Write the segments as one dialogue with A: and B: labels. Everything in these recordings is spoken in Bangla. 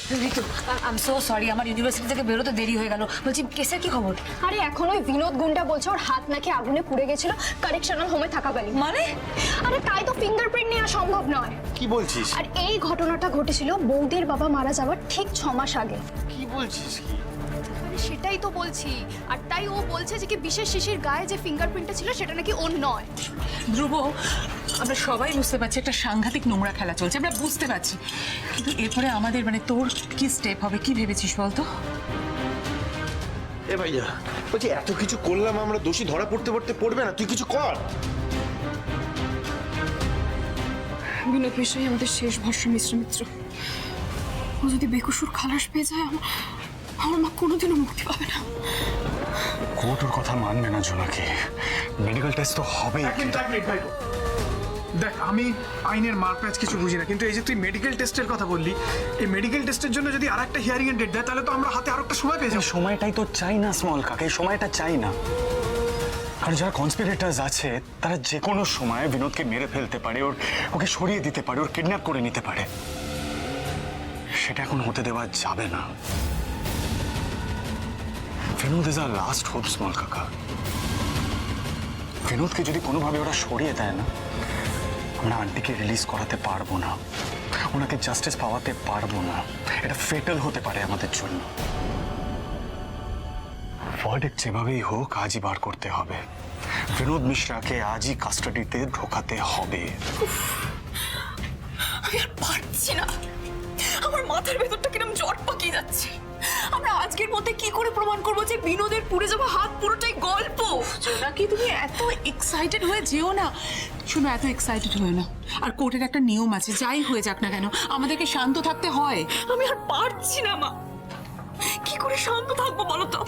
A: Ritu, I am so sorry, আমার ইউনিভার্সিটি থেকে বেরোতে দেরি হয়ে গেল। বলছি কেসের কি খবর?
B: আরে এখন ওই বিনোদ গুন্ডা বলছে ওর হাত নাকি আগুনে পুড়ে গেছিল কারেকশনাল হোমে থাকাকালীন।
A: মানে?
B: আরে তাই তো ফিঙ্গারপ্রিন্ট নেওয়া সম্ভব নয়।
C: কি বলছিস?
B: আর এই ঘটনাটা ঘটেছিল বৌদির বাবা মারা যাওয়ার ঠিক 6 মাস আগে।
C: কি বলছিস কি?
B: আরে সেটাই তো বলছি। আর তাই ও বলছে যে কি বিশেষ শিশির গায়ে যে ফিঙ্গারপ্রিন্টটা ছিল সেটা নাকি ওর নয়।
D: ধ্রুব, আমরা সবাই বুঝতে পারছি একটা সাংঘাতিক নোংরা খেলা চলছে, আমরা বুঝতে পারছি, কিন্তু এরপরে আমাদের মানে তোর কি স্টেপ হবে, কি ভেবেছিস বলতো?
C: এ ভাইয়া বলছি এত কিছু করলাম আমরা, দোষী ধরা পড়বে না, তুই কিছু কর।
B: বিনোদ মিশ্রই আমাদের শেষ ভরসা মিত্র। ও যদি বেকসুর খালাস পেয়ে যায় আমার মা কোনোদিনও মুক্তি পাবে না।
E: কোর্ট ওর কথা মানবে না জোনাকি, মেডিকেল টেস্ট তো হবেই।
F: দেখ, আমি আইনের মারপ্যাচ কিছু বুঝি না, কিন্তু এই যে তুই মেডিকেল টেস্টের কথা বললি, এই মেডিকেল টেস্টের জন্য যদি আরেকটা হিয়ারিং এর ডেট দেয় তাহলে তো আমরা হাতে আরেকটা সময় পেয়ে যাবো।
E: সময়টাই তো চাই না স্মল কাকে, সময়টা চাই না। আর যারা কনস্পিরেটার্স আছে তারা যে কোনো সময় বিনোদকে মেরে ফেলতে পারে, ওকে সরিয়ে দিতে পারে, ওর কিডন্যাপ করে নিতে পারে। সেটা এখন হতে দেওয়া যাবে না। Binod is our last hope small কাকা। বিনোদকে যদি কোনোভাবে ওরা সরিয়ে দেয় না, আমরা আন্টিকে রিলিজ করাতে পারবো না, ওনাকে জাস্টিস পাওয়াতে পারবো না। এটা ফেটাল হতে পারে আমাদের জন্য। ভার্ডিক্ট যেভাবেই হোক আজই বার করতে হবে। বিনোদ মিশ্রাকে আজই কাস্টাডিতে ঢোকাতে হবে।
D: আমি আর পারছি না, আমার মাথার ভেতরটা কিরম জট পাকিয়ে যাচ্ছে। আমরা আজকের মধ্যে কি করে প্রমাণ করবো যে বিনোদের পুড়ে যাওয়া হাত পুরোটাই গল্প? নাকি তুমি এত এক্সাইটেড হয়ে যেও না। শোনো, এত এক্সাইটেড হয়ে না। আর কোর্টের একটা নিয়ম আছে, যাই হয়ে যাক না কেন আমাদেরকে শান্ত থাকতে হয়। আমি আর পারছি না মা, কি করে শান্ত থাকবো বলো তো?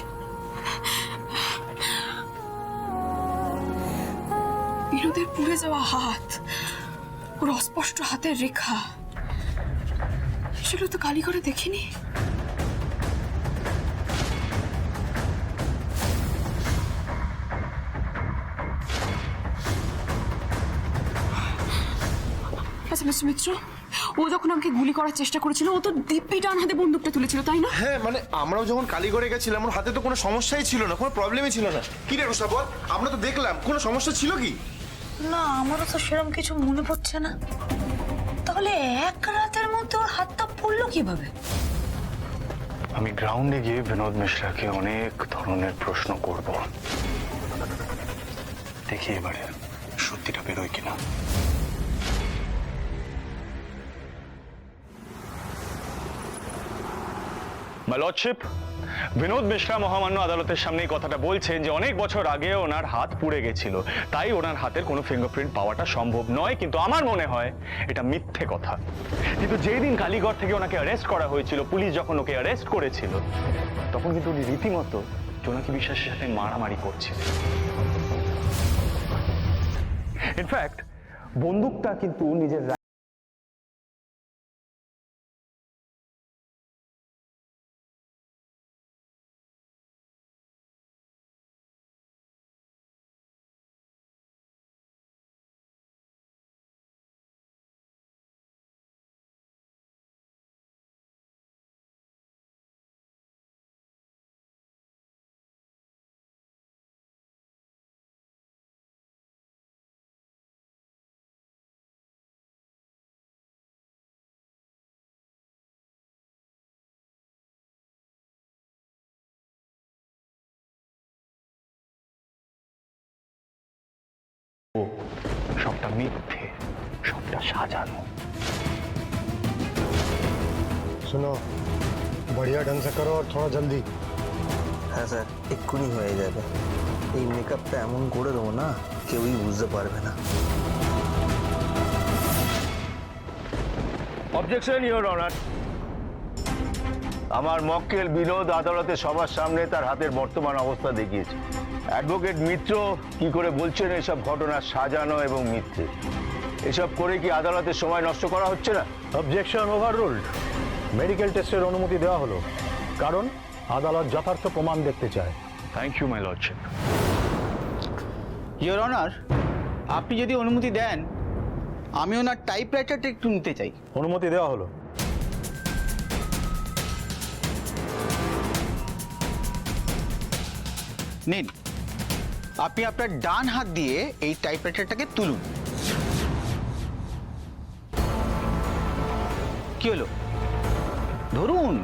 D: বিনোদের পুড়ে যাওয়া হাত, ওর অস্পষ্ট হাতের রেখা, সেগুলো তো কালি করে দেখিনি। আচ্ছা মিস্টার মিত্র, ও যখন আমাকে গুলি করার চেষ্টা করেছিল ও তো দিব্যি ডান হাতে বন্দুকটা তুলেছিল, তাই না?
C: হ্যাঁ মানে আমরাও যখন কালীগড়ে গেছিলাম ওর হাতে তো কোনো সমস্যাই ছিল না, কোনো প্রবলেমই ছিল না। কি রে রুষা বল, আমরা তো দেখলাম, কোনো সমস্যা ছিল কি?
A: না, আমারও তো সেরকম কিছু মনে পড়ছে না। তাহলে এক রাতের মধ্যে ওর হাতটা পড়লো কিভাবে?
E: আমি গ্রাউন্ডে গিয়ে বিনোদ মিশ্রাকে অনেক ধরনের প্রশ্ন করব, দেখি এবারে সত্যিটা বেরোয় কিনা। মাই লর্ডশিপ, বিনোদ মিশ্রা মহামান্য আদালতের সামনে এই কথাটা বলছেন যে অনেক বছর আগে ওনার হাত পুড়ে গেছিল, তাই ওনার হাতের কোনো ফিঙ্গারপ্রিন্ট পাওয়াটা সম্ভব নয়। কিন্তু আমার মনে হয় এটা মিথ্যে কথা। কিন্তু যেই দিন কালীগড় থেকে ওনাকে অ্যারেস্ট করা হয়েছিল, পুলিশ যখন ওকে অ্যারেস্ট করেছিল, তখন কিন্তু উনি রীতিমতো জোনাকি বিশ্বাসের সাথে মারামারি করছিলেন। ইনফ্যাক্ট বন্দুকটা কিন্তু নিজের সবটা মিথ্যে, সবটা সাজানো।
G: सुनो, बढ़िया ढंग से करो और थोड़ा जल्दी।
H: হ্যাঁ স্যার, এক্ষুনি হয়ে যাবে। এই মেকআপটা এমন করে দেবো না কেউই বুঝতে পারবে না।
I: Objection your honour. আমার মক্কেল বিনোদ আদালতে সবার সামনে তার হাতের বর্তমান অবস্থা দেখিয়েছে। অ্যাডভোকেট মিত্র কি করে বলছেন এসব ঘটনা সাজানো এবং মিথ্যে। এসব করে কি আদালতের সময় নষ্ট করা হচ্ছে না?
G: Objection overruled. মেডিকেল টেস্টের অনুমতি দেওয়া হলো, কারণ আদালত যথার্থ প্রমাণ দেখতে চায়।
E: Thank you my lordship.
J: Your honour, আপনি যদি অনুমতি দেন আমি ওনার টাইপরাইটারটা একটু নিতে চাই।
G: অনুমতি দেওয়া হলো।
J: নিন, আপনি আপনার ডান হাত দিয়ে এই টাইপরাইটারটাকে তুলুন। কি হলো? ধরুন।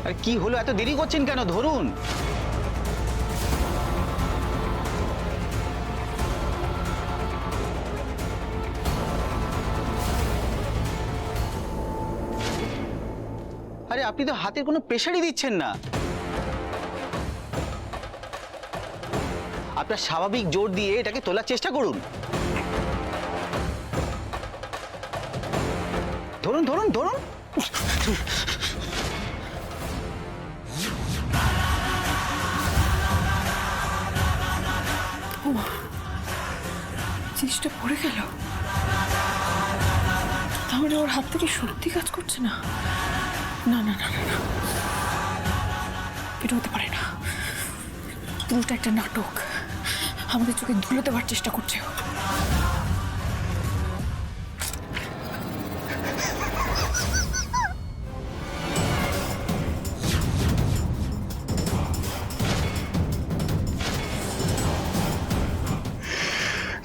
J: আরে কি হলো, এত দেরি করছেন কেন? ধরুন। আরে আপনি তো হাতের কোনো প্রেশারই দিচ্ছেন না। আপনার স্বাভাবিক জোর দিয়ে এটাকে তোলার চেষ্টা করুন। ধরুন ধরুন ধরুন।
B: জিনিসটা পড়ে গেল। তাহলে ওর হাত থেকে সত্যি কাজ করছে না। না না না না না, এটা হতে পারে না। পুরোটা একটা নাটক, আমাদের চোখে ধুলো দেওয়ার চেষ্টা করছে ও।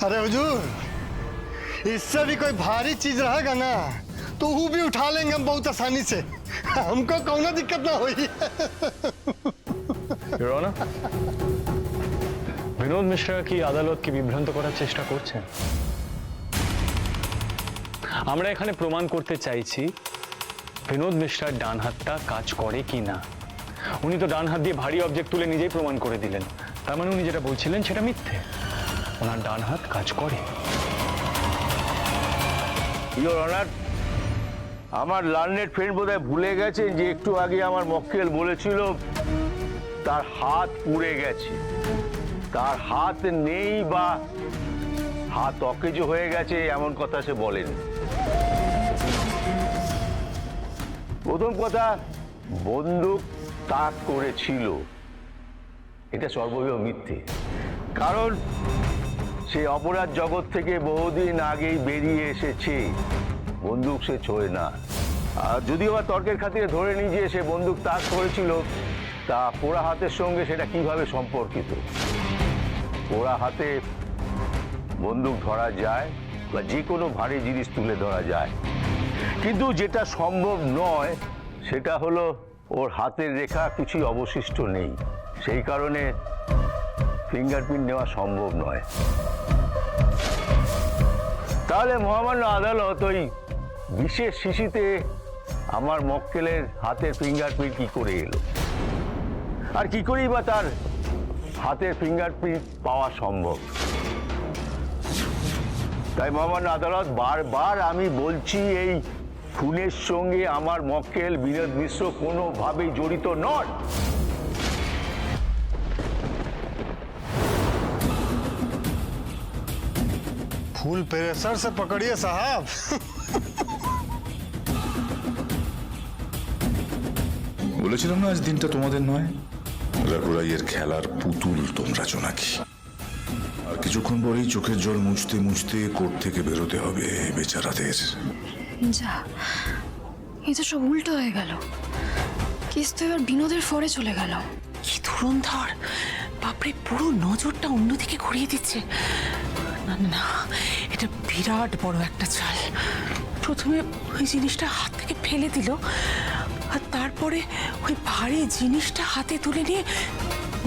K: अरे हुजूर, इससे भी कोई भारी चीज रहेगा ना तो वो भी उठा लेंगे हम बहुत आसानी से। हमको कौन दिक्कत ना हुई।
E: Your Honor, বিনোদ মিশ্রা কি আদালতকে বিভ্রান্ত করার চেষ্টা করছেন? আমরা এখানে প্রমাণ করতে চাইছি বিনোদ মিশ্রার ডান হাতটা কাজ করে কি না। উনি তো ডান হাত দিয়ে ভারী অবজেক্ট তুলে নিজেই প্রমাণ করে দিলেন। তার মানে উনি যেটা বলছিলেন সেটা মিথ্যে, ওনার ডান হাত কাজ করে।
I: ইওর অনার, আমার লার্নেড ফ্রেন্ড বোধহয় ভুলে গেছেন যে একটু আগে আমার মক্কেল বলেছিল তার হাত পুড়ে গেছে। তার হাত নেই বা হাত অকেজো হয়ে গেছে এমন কথা সে বলেন। প্রথম কথা, বন্দুক তাক করেছিল, এটা সর্বৈব মিথ্যে। কারণ সে অপরাধ জগৎ থেকে বহুদিন আগেই বেরিয়ে এসেছে, বন্দুক সে ছোঁয় না। আর যদিও বা তর্কের খাতিরে ধরে নিই যে সে বন্দুক তাক করেছিল, তা পোড়া হাতের সঙ্গে সেটা কিভাবে সম্পর্কিত? পোড়া হাতে বন্দুক ধরা যায় বা যে কোনো ভারী জিনিস তুলে ধরা যায়, কিন্তু যেটা সম্ভব নয় সেটা হলো ওর হাতের রেখা কিছুই অবশিষ্ট নেই। সেই কারণে ফিঙ্গারপ্রিন্ট নেওয়া সম্ভব নয়। তাহলে মহামান্য আদালত ওই বিশেষ শিশিতে আমার মক্কেলের হাতের ফিঙ্গারপ্রিন্ট কি করে এলো, আর কি করেই বা তার হাতের ফিঙ্গারপ্রিন্ট পাওয়া সম্ভব? তাই মহামান্য আদালত, বারবার আমি বলছি এই খুনের সঙ্গে আমার মক্কেল বিনোদ মিশ্র কোনোভাবেই জড়িত নন।
K: फुल प्रेशर से पकड़िए साहब।
L: বলেছিলাম না আজ দিনটা তোমাদের নয়। রাঘুরাইয়ের খেলার পুতুল তোমরা জোনাকি। আর কিছুক্ষণ পরেই চোখের জল মুছতে মুছতে কোর্ট থেকে বেরোতে হবে বেচারাদের।
B: যা, এটা সব উল্টো হয়ে গেল। কেস তো এবার বিনোদের ফরে চলে গেল।
D: কি ধুরন্ধর! বাপরে, পুরো নজরটা অন্যদিকে ঘুরিয়ে দিচ্ছে। না না, এটা বিরাট বড় একটা চাল। প্রথমে ওই জিনিসটা হাত থেকে ফেলে দিল, আর তারপরে ওই ভারী জিনিসটা হাতে তুলে নিয়ে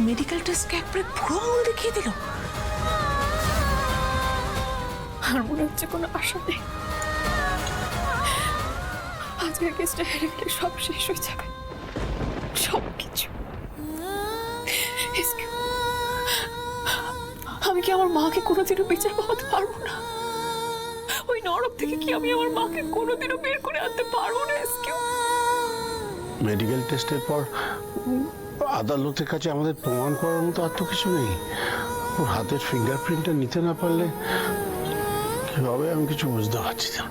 D: মেডিকেল টেস্টকে একবারে পুরো আঙুল দেখিয়ে দিল।
B: আর মনে হচ্ছে কোনো আশা নেই। আজকের কেসটা হেরে গেলে সব শেষ হয়ে যাবে, সব কিছু। আমি কি আমার মাকে কোনোদিনও বিচার পাওয়াতে পারবো না? ওই নরক থেকে কি আমি আমার মাকে কোনোদিনও বের করে আনতে পারবো না?
K: মেডিকেল টেস্টের পর আদালতের কাছে আমাদের প্রমাণ করার মতো আর তো কিছু নেই। ওর হাতের ফিঙ্গারপ্রিন্টটা নিতে না পারলে কিভাবে, আমি কিছু বুঝতে পারছি না।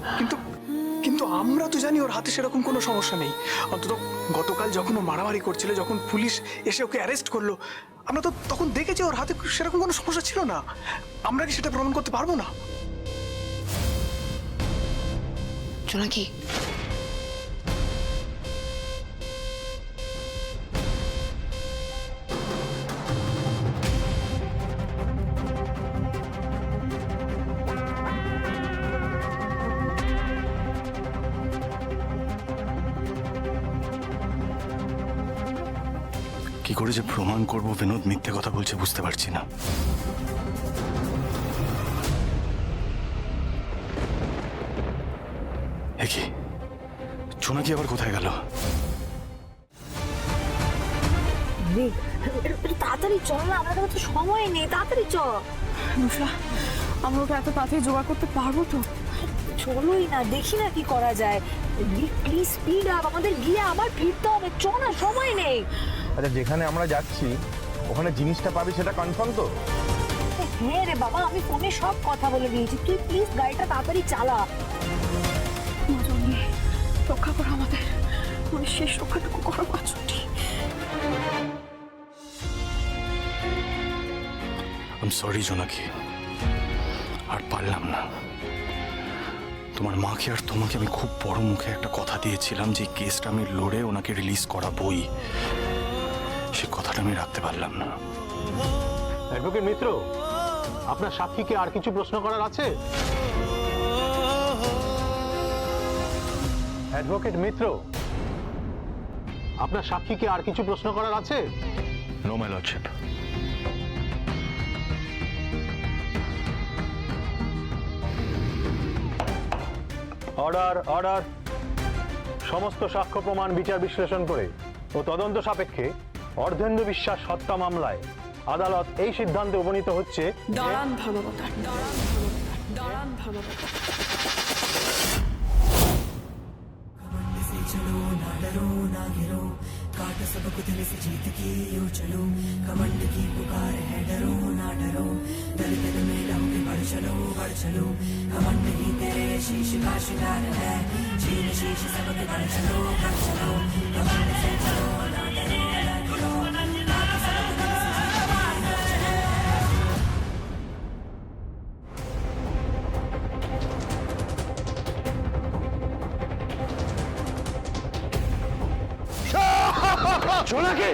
F: কিন্তু আমরা তো জানি ওর হাতে সেরকম কোনো সমস্যা নেই। অন্তত গতকাল যখন ও মারামারি করছিল, যখন পুলিশ এসে ওকে অ্যারেস্ট করলো, আমরা তো তখন দেখেছি ওর হাতে সেরকম কোনো সমস্যা ছিল না। আমরা কি সেটা প্রমাণ করতে পারবো না?
D: জোনাকি,
F: কি করে যে প্রমাণ করব বিনোদ মিথ্যে কথা বলছে বুঝতে পারছি না। কি জোনাকি আবার কোথায় গেল?
A: তাড়াতাড়ি চল না, আমাদের কাছে সময় নেই, তাড়াতাড়ি চল।
B: নুসরা, আমরা ওটা এত তাড়াতাড়ি জোগাড় করতে পারবো তো?
A: চলোই না, দেখি না কি করা যায়। প্লিজ স্পিড আপ, আমাদের গিয়ে আবার ফিরতে হবে, চ না, সময় নেই।
C: আচ্ছা, যেখানে আমরা যাচ্ছি ওখানে জিনিসটা পাবি সেটা কনফার্ম তো?
A: হ্যাঁ রে বাবা, আমি ফোনে সব কথা বলে দিয়েছি, তুই প্লিজ গাড়িটা তাড়াতাড়ি চালা।
B: রক্ষা করো আমাদের, আমাদের শেষ রক্ষাটুকু করো বাছুটি।
F: আই এম সরি জোনাকি, আর পারলাম না। তোমার মাকে আর তোমাকে আমি খুব বড় মুখে একটা কথা দিয়েছিলাম যে কেসটা আমি লড়ে ওনাকে রিলিজ করাবই, সে কথাটা আমি রাখতে পারলাম না।
G: অ্যাডভোকেট মিত্র, আপনার সাক্ষীকে আর কিছু প্রশ্ন করার আছে? অ্যাডভোকেট মিত্র, আপনার সাক্ষীকে আর কিছু প্রশ্ন করার আছে?
E: No my lordship.
G: Order, order. সমস্ত সাক্ষ্য প্রমাণ বিচার বিশ্লেষণ করে ও তদন্ত সাপেক্ষে অর্ধেন্দু বিশ্বাস হত্যা মামলায় আদালত এই সিদ্ধান্তে উপনীত হচ্ছে।
B: দাঁড়ান ধর্মবতার, দাঁড়ান ধর্মবতার।
M: चलो ना डरो ना गिरो, काट सबको दिल से जीत के यो चलो, कमंड की पुकार है डरो ना डरो, दल दल में लहू के बढ़ चलो, कमंड ही तेरे शीश का शिकार है, चीन शीश सबके बढ़ चलो, कमंड से चलो ना डरो ना गिरो, काट सबको दिल से जीत के यो चलो।
E: জোনাকি,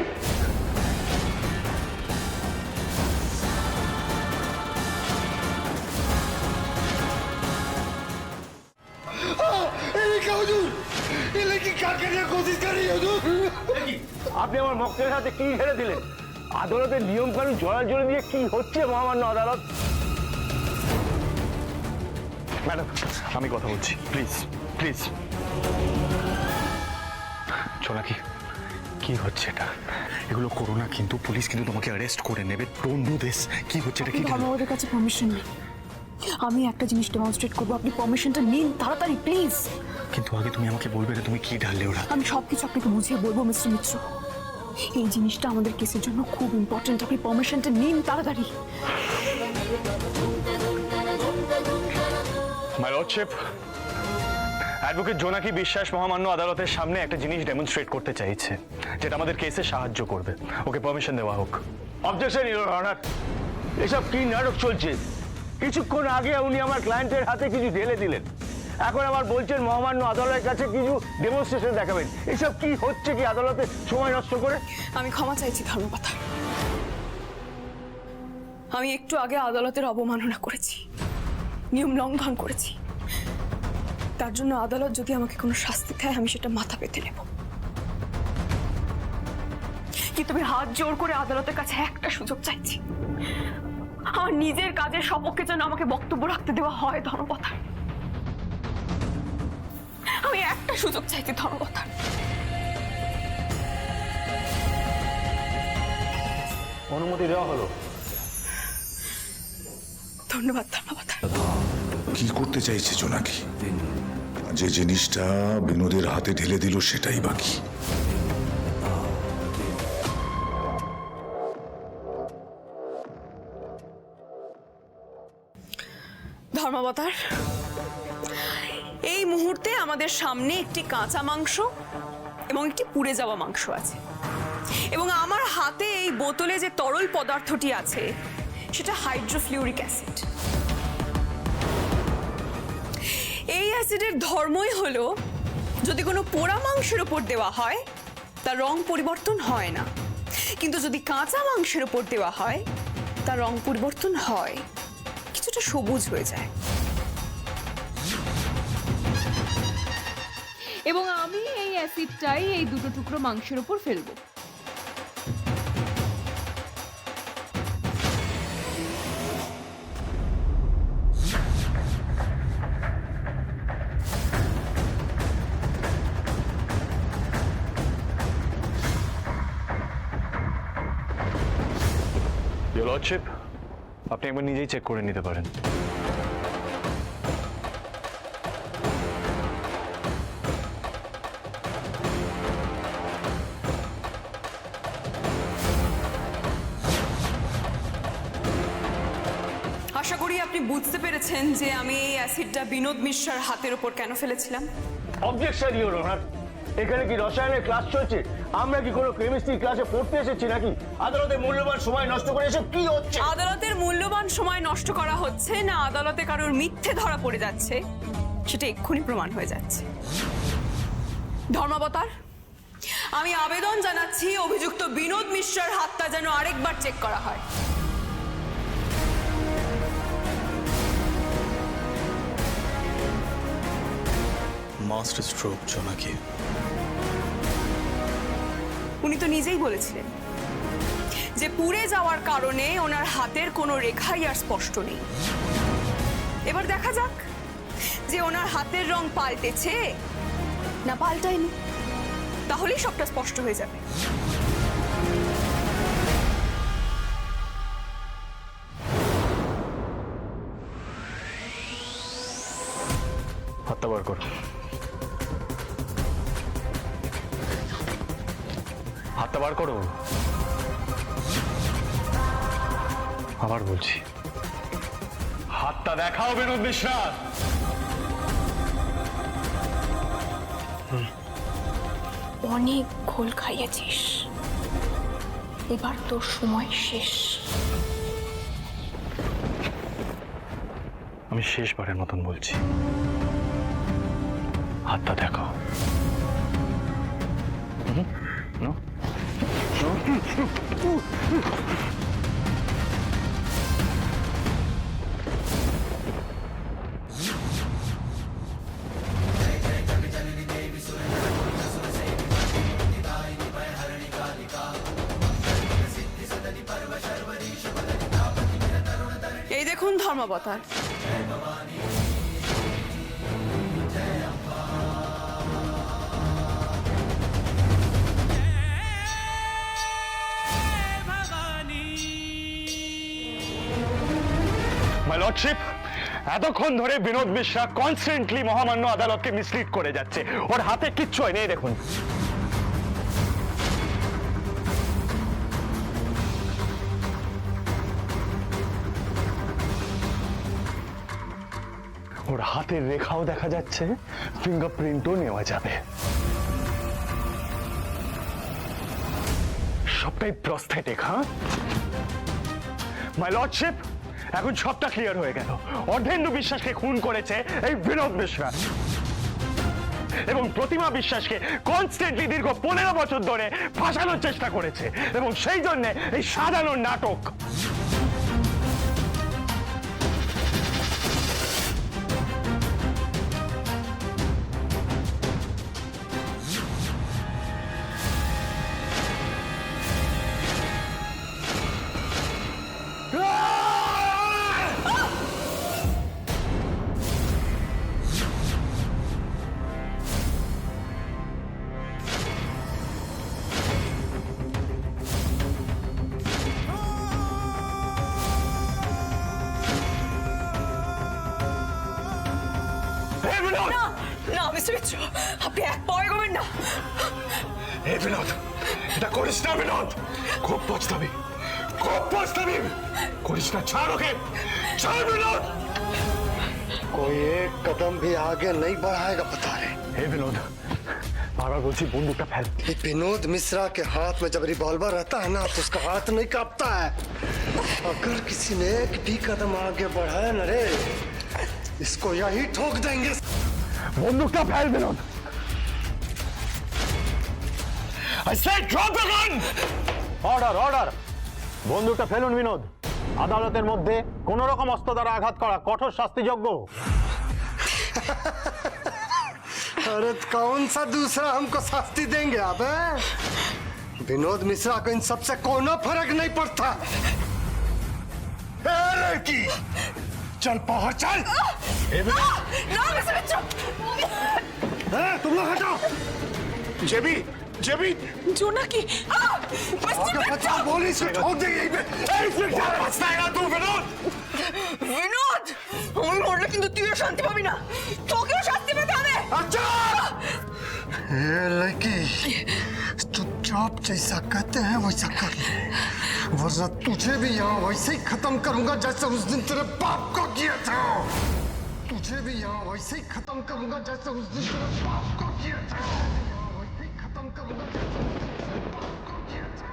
I: আপনি আমার মক্কেলের হাতে কি ছেড়ে দিলেন? আদালতের নিয়ম কানুন জোড়াজোড়ি দিয়ে কি হচ্ছে মহামান্য আদালত?
E: ম্যাডাম, আমি কথা বলছি, প্লিজ প্লিজ। জোনাকি, কি হচ্ছে এটা?
F: এগুলো করো না, কিন্তু পুলিশ কিন্তু তোমাকে অ্যারেস্ট করে নেবে। Don't do this. কি হচ্ছে এটা? কি
B: ধর্মবতের কাছে পারমিশন নেই। আমি একটা জিনিস ডেমনস্ট্রেট করবো, আপনি পারমিশনটা নিন তাড়াতাড়ি প্লিজ।
F: কিন্তু আগে তুমি আমাকে বলবে যে তুমি কি ঢাললে ওরা।
B: আমি সবকিছু আপনাকে বুঝিয়ে বলবো মিস্টার মিত্র। এই জিনিসটা আমাদের কেসের জন্য খুব ইম্পর্টেন্ট, আপনি পারমিশনটা নিন তাড়াতাড়ি।
E: মাই লর্ডশিপ, অ্যাডভোকেট জোনাকি বিশ্বাস মহামান্য আদালতের সামনে একটা জিনিস ডেমনস্ট্রেট করতে চাইছে, যেটা আমাদের কেসে সাহায্য করবে। ওকে পারমিশন দেওয়া হোক।
I: Objection your honour. এসব কি নাটক চলছে? কিছুক্ষণ আগে উনি আমার ক্লায়েন্টের হাতে কিছু ঢেলে দিলেন, এখন আবার বলছেন মহামান্য আদালতের কাছে কিছু ডেমনস্ট্রেশন দেখাবেন। এসব কি হচ্ছে? কি আদালতে সময় নষ্ট করে?
B: আমি ক্ষমা চাইছি ধর্মপাতা, আমি একটু আগে আদালতের অবমাননা করেছি, নিয়ম লঙ্ঘন করেছি। তার জন্য আদালত যদি আমাকে কোনো শাস্তি দেয় আমি সেটা মাথা পেতে নেব, কিন্তু আমি হাত জোর করে আদালতের কাছে একটা সুযোগ চাইছি। আমার নিজের কাজের সপক্ষে যেন আমাকে বক্তব্য রাখতে দেওয়া হয় ধর্মপথা। আমি একটা সুযোগ চাইছি ধর্মপথা।
G: অনুমতি দেওয়া হলো।
B: ধন্যবাদ ধর্মপথা।
L: কি করতে চাইছে জোনাকি? যে জিনিসটা বিনোদের হাতে ঢেলে দিল সেটাই বাকি।
D: ধর্মাবতার, এই মুহূর্তে আমাদের সামনে একটি কাঁচা মাংস এবং একটি পুড়ে যাওয়া মাংস আছে, এবং আমার হাতে এই বোতলে যে তরল পদার্থটি আছে সেটা হাইড্রোফ্লুরিক অ্যাসিড। এই অ্যাসিডের ধর্মই হলো যদি কোনো পোড়া মাংসের ওপর দেওয়া হয় তার রং পরিবর্তন হয় না, কিন্তু যদি কাঁচা মাংসের ওপর দেওয়া হয় তার রং পরিবর্তন হয়, কিছুটা সবুজ হয়ে যায়।
B: এবং আমি এই অ্যাসিডটাই এই দুটো টুকরো মাংসের উপর ফেলবো।
E: ইয়োর লর্ডশিপ, আপনি একবার নিজেই চেক করে নিতে পারেন।
D: আশা করি আপনি বুঝতে পেরেছেন যে আমি এই অ্যাসিডটা বিনোদ মিশ্রার হাতের ওপর কেন ফেলেছিলাম।
I: অবজেকশন ইওর অনার, এখানে কি রসায়নের ক্লাস চলছে? আমরা কি কোনো কেমিস্ট্রি ক্লাসে পড়তে এসেছি নাকি? আদালতে মূল্যবান সময় নষ্ট করে এসব কি হচ্ছে?
D: আদালতের মূল্যবান সময় নষ্ট করা হচ্ছে না আদালতে কারোর মিথ্যে ধরা পড়ে যাচ্ছে, সেটা এক্ষুনি প্রমাণ হয়ে যাচ্ছে। ধর্মাবতার, আমি আবেদন জানাচ্ছি অভিযুক্ত বিনোদ মিশ্রার হাতটা যেন আরেকবার চেক করা হয়।
F: মাস্টার স্ট্রোক জোনাকি।
D: উনি তো নিজেই বলেছিলেন যে পুড়ে যাওয়ার কারণে ওনার হাতের কোনো রেখাই আর স্পষ্ট নেই। এবার দেখা যাক যে ওনার হাতের রং পাল্টেছে না পাল্টায়নি, তাহলেই সবটা স্পষ্ট হয়ে যাবে।
E: হাতটা বার করো। হাতটা বার করো। আবার বলছি, হাতটা দেখাও বিনোদ মিশ্রা।
B: অনেক ঘোল খাইয়েছিস, এবার তোর সময় শেষ।
E: আমি শেষবারের মতন বলছি, হাতটা দেখাও। No?
D: এই দেখুন ধর্মাবতার,
E: মাই লর্ডশিপ, এতক্ষণ ধরে বিনোদ মিশ্রা কনস্ট্যান্টলি মহামান্য আদালতকে মিসলিড করে যাচ্ছে। ওর হাতে কিচ্ছু নেই, দেখুন। ওর হাতের রেখাও দেখা যাচ্ছে, ফিঙ্গারপ্রিন্টও নেওয়া যাবে। সবটাই প্রস্থেটিক। হ্যাঁ মাই লর্ডশিপ, এখন সবটা ক্লিয়ার হয়ে গেল। অর্ধেন্দু বিশ্বাসকে খুন করেছে এই বিনোদ মিশ্রা, এবং প্রতিমা বিশ্বাসকে কনস্ট্যান্টলি দীর্ঘ 15 বছর ধরে ফাঁসানোর চেষ্টা করেছে, এবং সেই জন্য এই সাজানো নাটক।
D: না মিস্টার মিত্র, আপনি এক পাও এগোবেন না।
E: এই বিনোদ, এটা করিস না বিনোদ, খুব পছতাবি, খুব পছতাবি। করিস না, ছাড় ওকে, ছাড় বিনোদ।
K: कोई एक कदम भी आगे नहीं बढ़ाएगा बता रहे।
E: हे विनोद, बार-बार बोलছি बंदूकটা ফেল।
K: विनोद मिश्रा के हाथ में जब रिवॉल्वर रहता है ना तो उसका हाथ नहीं कांपता है। अगर किसी ने एक भी कदम आगे बढ़ाया ना रे, इसको यही ठोक देंगे।
G: বন্দুকটা ফেল Binod. I said drop the gun! Order order, বন্দুকটা ফেলুন বিনোদ। আদালতের মধ্যে কোন রকম অস্ত্র দ্বারা আঘাত করা কঠোর শাস্তিযোগ্য।
K: अरे कौन सा दूसरा हमको शास्ति देंगे आप हैं? विनोद मिश्रा को इन सबसे कोई फर्क नहीं पड़ता। लड़की चल बाहर चल। तुम लोग हटाओ। जेबी जेबी
D: জোনাকি
K: पुलिस को ठोक देंगे यहीं पे। बचताएगा तू विनोद।
D: বিনোদ, আমি মরলে কিন্তু তুইও শান্তি পাবি না, তোকেও শাস্তি পেতে হবে।
K: अच्छा ये लड़की चुपचाप जैसा कहते हैं वैसा कर ले, वरना तुझे भी यहाँ वैसे ही खत्म करूंगा जैसे उस दिन तेरे बाप को किया था। तुझे भी यहाँ वैसे ही खत्म करूंगा जैसे उस दिन तेरे बाप को किया था। यहाँ वैसे ही खत्म करूंगा जैसे उस दिन तेरे बाप को किया था।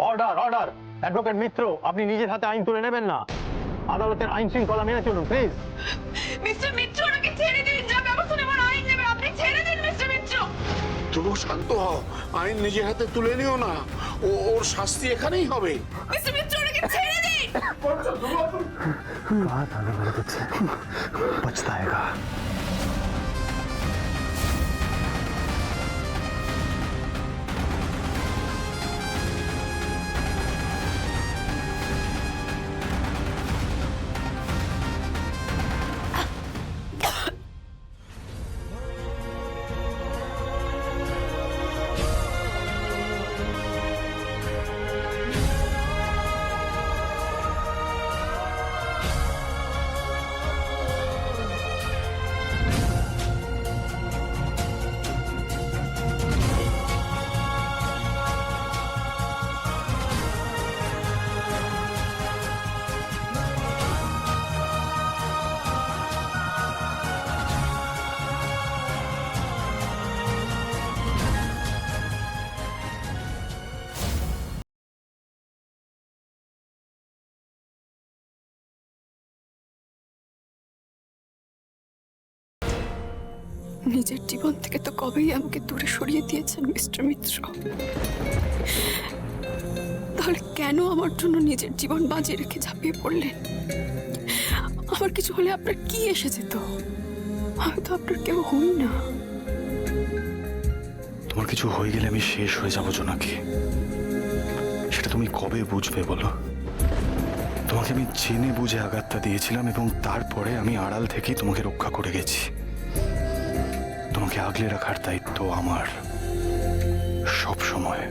G: অর্ডার অর্ডার, অ্যাডভোকেট মিত্র, আপনি নিজের হাতে আইন তুলে নেবেন না। আদালতের আইন শৃঙ্খলা মেনে চলুন প্লিজ।
D: মিস্টার মিত্র, ওনাকে ছেড়ে দিন, যা ব্যবস্থা নেবার আইন নেবে আপনি ছেড়ে দিন মিস্টার মিত্র।
K: तुम शांत হও, আইন নিজে হাতে তুলে নিও না, ওর শাস্তি এখানেই হবে।
D: মিস্টার মিত্র, ওনাকে ছেড়ে দিন।
F: পছতাएगा।
B: নিজের জীবন থেকে তো কবেই আমাকে দূরে সরিয়ে দিয়েছেন মিস্টার মিত্র, তাহলে কেন আমার জন্য নিজের জীবন বাজি রেখে ঝাঁপিয়ে পড়লেন? আমার কিছু হলে আপনার কি এসে যেত? আমি তো আপনার কেউ হই না।
F: তোমার কিছু হয়ে গেলে আমি শেষ হয়ে যাবো জোনাকি, সেটা তুমি কবে বুঝবে বলো? তোমাকে আমি জেনে বুঝে আঘাতটা দিয়েছিলাম এবং তারপরে আমি আড়াল থেকেই তোমাকে রক্ষা করে গেছি। তোমাকে আগলে রাখার দায়িত্ব আমার সব সময়।